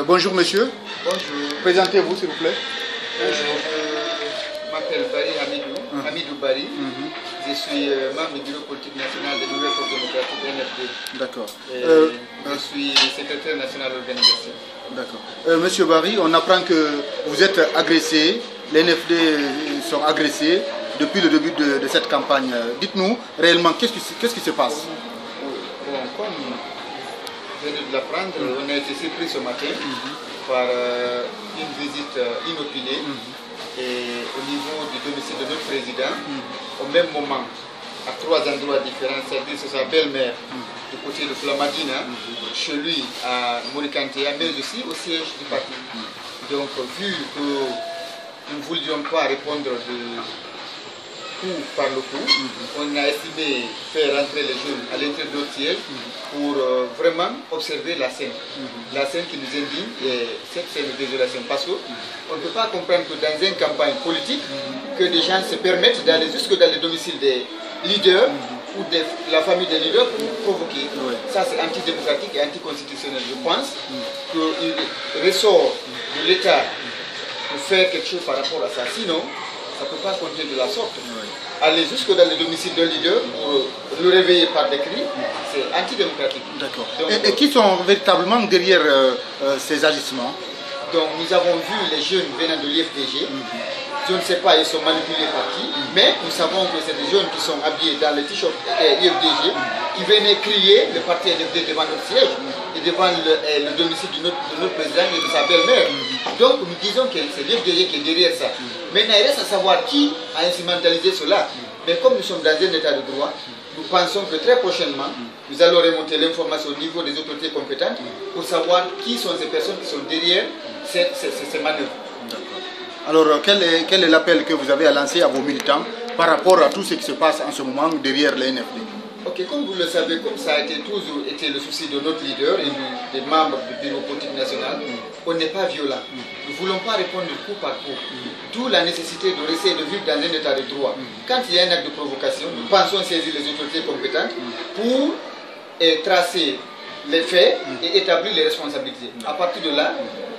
Bonjour monsieur. Bonjour. Présentez-vous s'il vous plaît. Bonjour, je m'appelle Barry Hamidou Barry. Je suis membre du bureau politique national de Nouvelle Force démocratique NFD. D'accord. Je suis secrétaire national d'organisation. D'accord. Monsieur Barry, on apprend que vous êtes agressé, les NFD sont agressés depuis le début de cette campagne. Dites-nous réellement qu'est-ce qui se passe? Bon, comme je viens de l'apprendre, on a été surpris ce matin par une visite inopinée et au niveau du domicile de notre président, au même moment, à 3 endroits différents, c'est-à-dire c'est sa belle-mère du côté de Flamadina, chez lui à Morikantea, mais aussi au siège du parti. Donc, vu que nous ne voulions pas répondre de coup par le coup, on a estimé faire rentrer les jeunes à l'intérieur de notre siège pour vraiment observer la scène. La scène qui nous indigne et cette scène de désolation. Parce qu'on ne peut pas comprendre que dans une campagne politique, que des gens se permettent d'aller jusque dans le domicile des leaders ou de la famille des leaders pour provoquer. Ça c'est antidémocratique et anticonstitutionnel. Je pense qu'il ressort de l'État pour faire quelque chose par rapport à ça. Sinon, ça ne peut pas continuer de la sorte. Aller jusque dans le domicile d'un leader pour le réveiller par des cris, c'est antidémocratique. D'accord. Et qui sont véritablement derrière ces agissements? Donc nous avons vu les jeunes venant de l'IFDG. Je ne sais pas, ils sont manipulés par qui, mais nous savons que c'est des jeunes qui sont habillés dans le t-shirt IFDG qui venaient crier le parti NFD devant notre siège et devant le domicile de notre président et de sa belle-mère. Donc nous disons que c'est l'IFDG qui est derrière ça. Maintenant, il reste à savoir qui a instrumentalisé cela. Mais comme nous sommes dans un état de droit, nous pensons que très prochainement, nous allons remonter l'information au niveau des autorités compétentes pour savoir qui sont ces personnes qui sont derrière ces manœuvres. Alors, quel est l'appel que vous avez à lancer à vos militants par rapport à tout ce qui se passe en ce moment derrière les NFD? Ok, comme vous le savez, comme ça a toujours été le souci de notre leader et des membres du bureau politique national, on n'est pas violent. Nous ne voulons pas répondre coup par coup. D'où la nécessité de essayer de vivre dans un état de droit. Quand il y a un acte de provocation, nous pensons saisir les autorités compétentes pour tracer les faits et établir les responsabilités. À partir de là,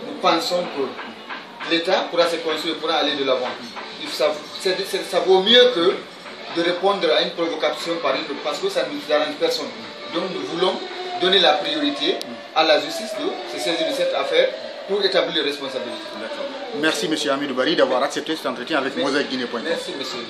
nous pensons que l'État pourra se construire, pourra aller de l'avant. Ça vaut mieux que de répondre à une provocation par une autre, parce que ça ne nous arrange personne. Donc nous voulons donner la priorité à la justice de se saisir de cette affaire pour établir les responsabilités. Merci M. Hamidou Barry d'avoir accepté cet entretien avec Mosaïque Guinée.com. Merci monsieur.